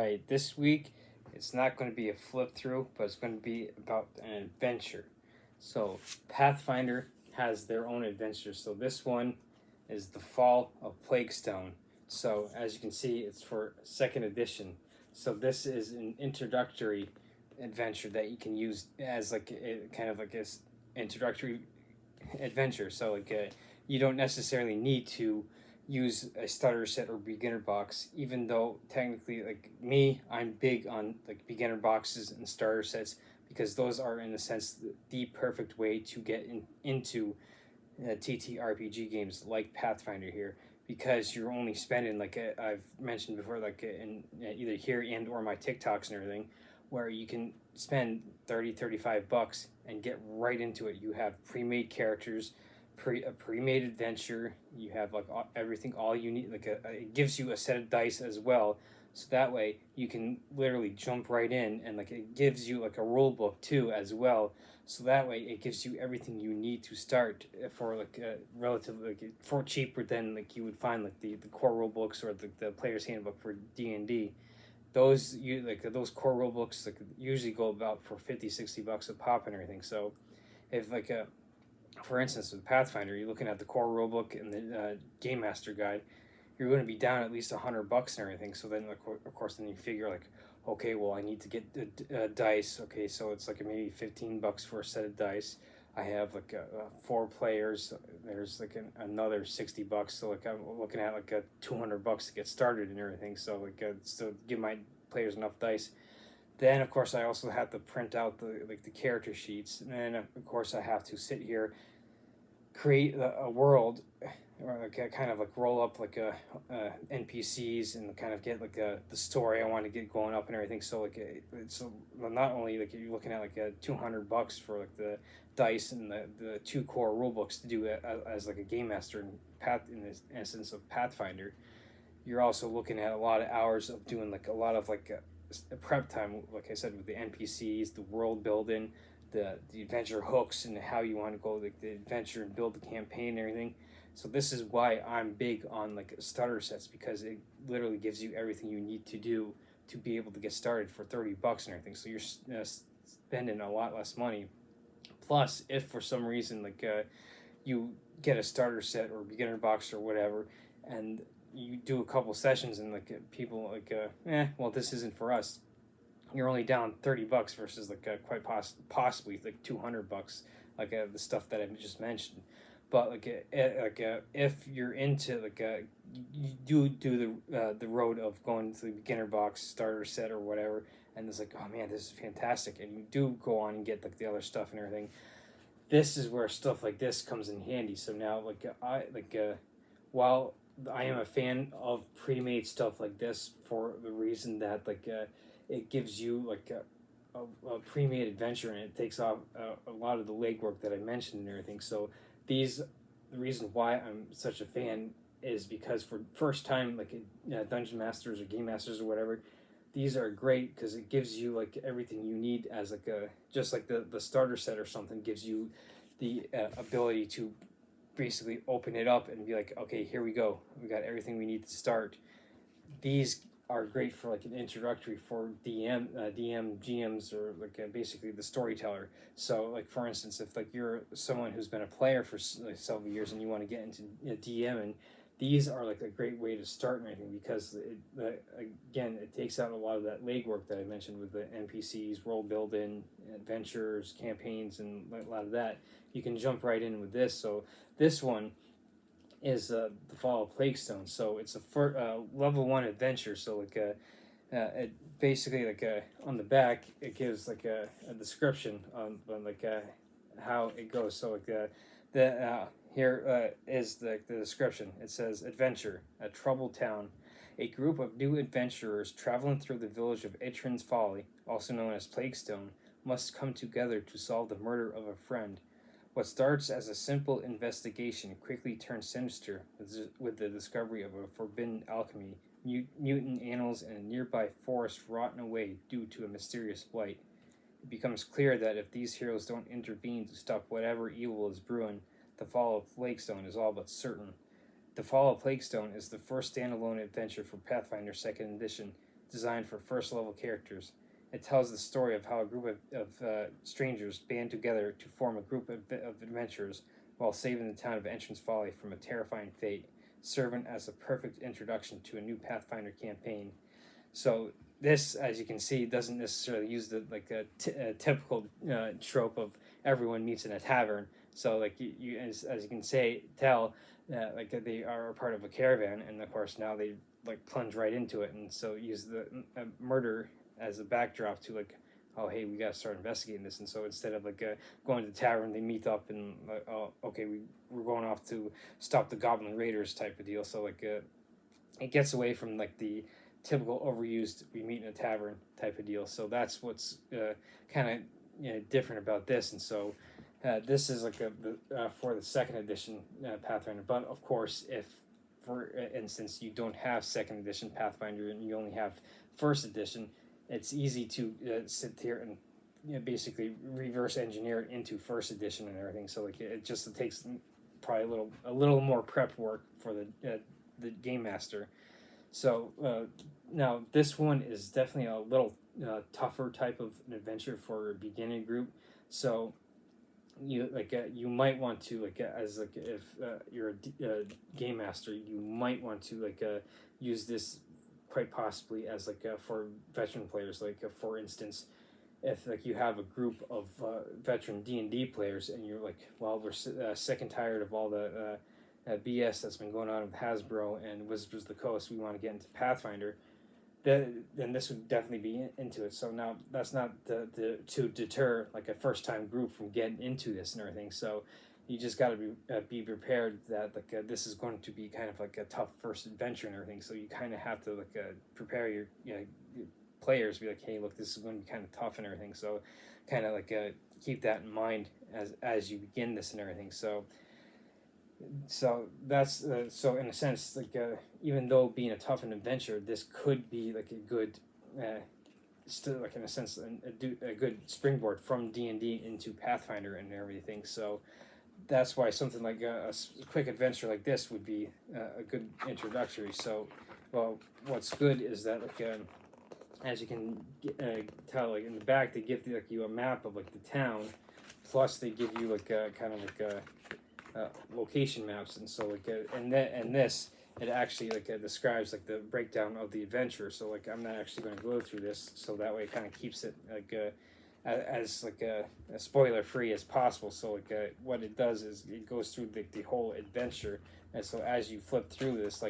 Alright, this week it's not going to be a flip through, but it's going to be about an adventure. So, Pathfinder has their own adventure. So, this one is The Fall of Plaguestone. So, as you can see, it's for second edition. So, this is an introductory adventure that you can use as like a kind of like this introductory adventure. So, you don't necessarily need to use a starter set or beginner box, even though technically, like me, I'm big on like beginner boxes and starter sets because those are in a sense the perfect way to get into TTRPG games like Pathfinder here, because you're only spending I've mentioned before, in either here and or my TikToks and everything, where you can spend 30-35 bucks and get right into it. You have pre-made characters, a pre-made adventure. You have everything, all you need. It gives you a set of dice as well, so that way you can literally jump right in, and it gives you a rule book too as well. So that way it gives you everything you need to start for relatively for cheaper than you would find the core rule books or the player's handbook for D&D. Those core rule books usually go about for 50-60 bucks a pop and everything. So if for instance, with Pathfinder, you're looking at the core rulebook and the Game Master Guide, you're going to be down at least 100 bucks and everything. So then, of course, then you figure okay, well, I need to get the dice. Okay, so it's maybe 15 bucks for a set of dice. I have 4 players. There's another 60 bucks. So I'm looking at 200 bucks to get started and everything. So still give my players enough dice. Then of course I also have to print out the character sheets, and then of course I have to sit here, create a world, or kind of roll up NPCs and kind of get the story I want to get going up and everything. So it's not only you're looking at 200 bucks for the dice and the 2 core rule books to do as a game master in this instance of Pathfinder. You're also looking at a lot of hours of doing a lot of prep time, like I said, with the NPCs, the world building, the adventure hooks, and how you want to go the adventure and build the campaign and everything. So this is why I'm big on starter sets, because it literally gives you everything you need to do to be able to get started for 30 bucks and everything. So you're spending a lot less money. Plus, if for some reason you get a starter set or beginner box or whatever, and you do a couple sessions and people well, this isn't for us, you're only down 30 bucks versus quite possibly 200 bucks, the stuff that I just mentioned. But if you're into you do the road of going to the beginner box, starter set, or whatever, and it's oh man, this is fantastic, and you do go on and get the other stuff and everything, this is where stuff like this comes in handy. So now while I am a fan of pre-made stuff like this, for the reason that it gives you a pre-made adventure, and it takes off a lot of the legwork that I mentioned and everything. So the reason why I'm such a fan is because for first time dungeon masters or game masters or whatever, these are great because it gives you everything you need as just the starter set or something gives you the ability to basically open it up and be okay, here we go, we got everything we need to start. These are great for an introductory for GMs, or basically the storyteller. So for instance, if you're someone who's been a player for several years and you want to get into DMing, these are a great way to start and everything, because again, it takes out a lot of that legwork that I mentioned with the NPCs, world building, adventures, campaigns, and a lot of that. You can jump right in with this. So this one is The Fall of Plaguestone. So it's a level 1 adventure. So it basically on the back it gives a description on how it goes. So here is the description. It says, adventure, a troubled town. A group of new adventurers traveling through the village of Itrin's Folly, also known as Plaguestone, must come together to solve the murder of a friend. What starts as a simple investigation quickly turns sinister with the discovery of a forbidden alchemy, mutant animals, and a nearby forest rotten away due to a mysterious blight. It becomes clear that if these heroes don't intervene to stop whatever evil is brewing, the fall of Plaguestone is all but certain. The Fall of Plaguestone is the first standalone adventure for Pathfinder 2nd Edition designed for first level characters. It tells the story of how a group of strangers band together to form a group of adventurers while saving the town of Entrance Folly from a terrifying fate, serving as a perfect introduction to a new Pathfinder campaign. So this, as you can see, doesn't necessarily use the a typical trope of everyone meets in a tavern. So like as you can tell, like they are a part of a caravan, and of course now they like plunge right into it, and so use the murder as a backdrop to like, oh hey, we gotta start investigating this. And so instead of like going to the tavern, they meet up and like, oh okay, we're going off to stop the Goblin Raiders type of deal. So like it gets away from like the typical overused we meet in a tavern type of deal. So that's what's kind of different about this. And so this is like for the second edition Pathfinder. But of course, if for instance you don't have second edition Pathfinder and you only have first edition, it's easy to sit here and basically reverse engineer it into first edition and everything. So like it takes probably a little more prep work for the game master. So now this one is definitely a little tougher type of an adventure for a beginning group. So you might want to as like if you're a game master, you might want to use this quite possibly as for veteran players. For instance, if like you have a group of veteran D&D players and you're like, well, we're sick and tired of all the BS that's been going on with Hasbro and Wizards of the Coast, we want to get into Pathfinder, then this would definitely be into it. So now that's not to deter like a first time group from getting into this and everything. So you just got to be prepared that this is going to be kind of like a tough first adventure and everything. So you kind of have to prepare your players, be like, hey, look, this is going to be kind of tough and everything. So kind of keep that in mind as you begin this and everything. So that's so in a sense even though being a tough and adventure, this could be like a good still in a sense a good springboard from D&D into Pathfinder and everything. So that's why something like a quick adventure like this would be a good introductory. So well, what's good is that as you can tell, in the back they give you a map of the town, plus they give you kind of location maps. And so and this it actually describes the breakdown of the adventure. So I'm not actually going to go through this, so that way it kind of keeps it as spoiler free as possible. So what it does is it goes through the whole adventure. And so as you flip through this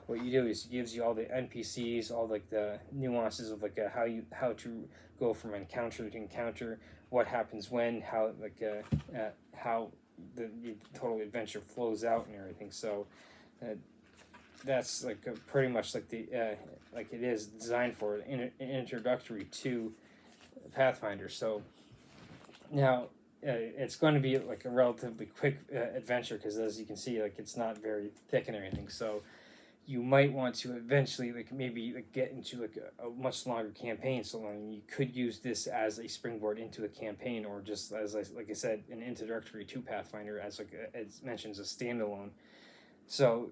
what you do is it gives you all the NPCs, all the nuances of how to go from encounter to encounter, what happens when, how how the total adventure flows out and everything. So that's pretty much it is designed for an introductory to Pathfinder. So now it's going to be a relatively quick adventure because, as you can see, it's not very thick and everything. So you might want to eventually maybe get into a much longer campaign. So you could use this as a springboard into a campaign, or just as I said, an introductory to Pathfinder as it mentions a standalone. So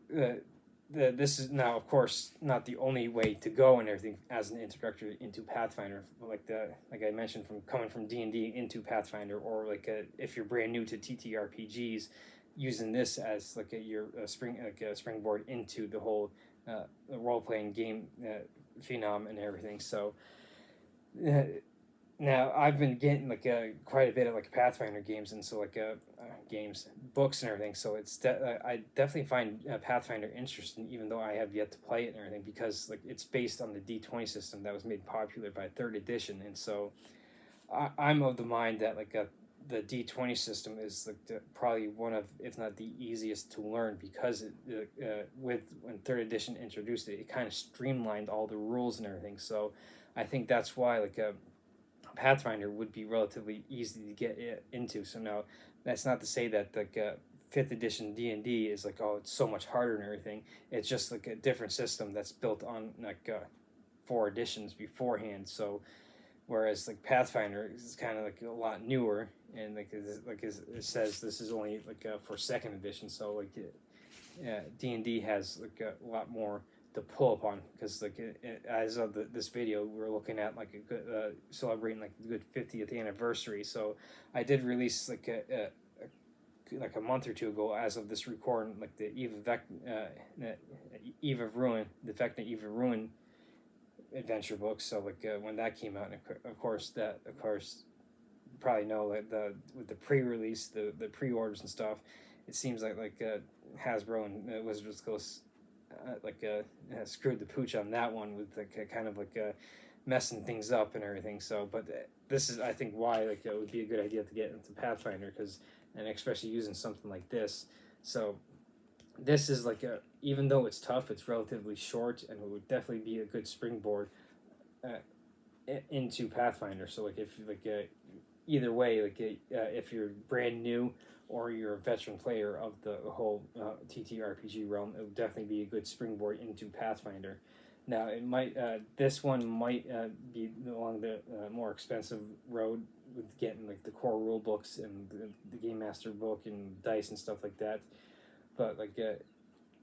this is now, of course, not the only way to go and everything as an introductory into Pathfinder. Like I mentioned, from coming from D&D into Pathfinder, or if you're brand new to TTRPGs, using this as your springboard into the whole role-playing game phenom and everything. So now I've been getting quite a bit of Pathfinder games, and so games, books and everything. So it's I definitely find Pathfinder interesting, even though I have yet to play it and everything, because it's based on the D20 system that was made popular by 3rd edition. And so I'm of the mind that the D20 system is probably one of, if not the easiest to learn, because when 3rd edition introduced it, it kind of streamlined all the rules and everything. So I think that's why Pathfinder would be relatively easy to get into. So now that's not to say that 5th edition D&D is oh, it's so much harder and everything. It's just a different system that's built on 4 editions beforehand. So whereas Pathfinder is kind of a lot newer, and it says this is only for 2nd edition. So D&D has a lot more to pull upon, because like as of this video, we're looking at like a good celebrating like a good 50th anniversary. So I did release like like a month or two ago, as of this recording, like the Eve of Ruin, the Vecna Eve of Ruin adventure book. So like when that came out, and of course you probably know, like with the pre-release, the pre-orders and stuff, it seems like Hasbro and Wizards of the Coast screwed the pooch on that one, with like kind of like messing things up and everything. So, but this is, I think, why like it would be a good idea to get into Pathfinder, because, and especially using something like this. So this is like even though it's tough, it's relatively short, and it would definitely be a good springboard into Pathfinder. So like if like either way, like if you're brand new or you're a veteran player of the whole TTRPG realm, it would definitely be a good springboard into Pathfinder. Now, it might this one might be along the more expensive road, with getting like the core rule books and the game master book and dice and stuff like that. But like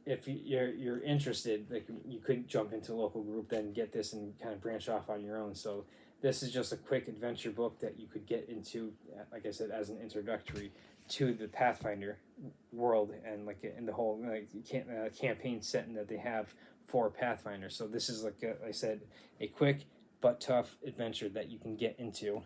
if you're interested, like you could jump into a local group, then get this and kind of branch off on your own. So this is just a quick adventure book that you could get into, like I said, as an introductory to the Pathfinder world, and like in the whole like campaign setting that they have for Pathfinder. So this is like I said, a quick but tough adventure that you can get into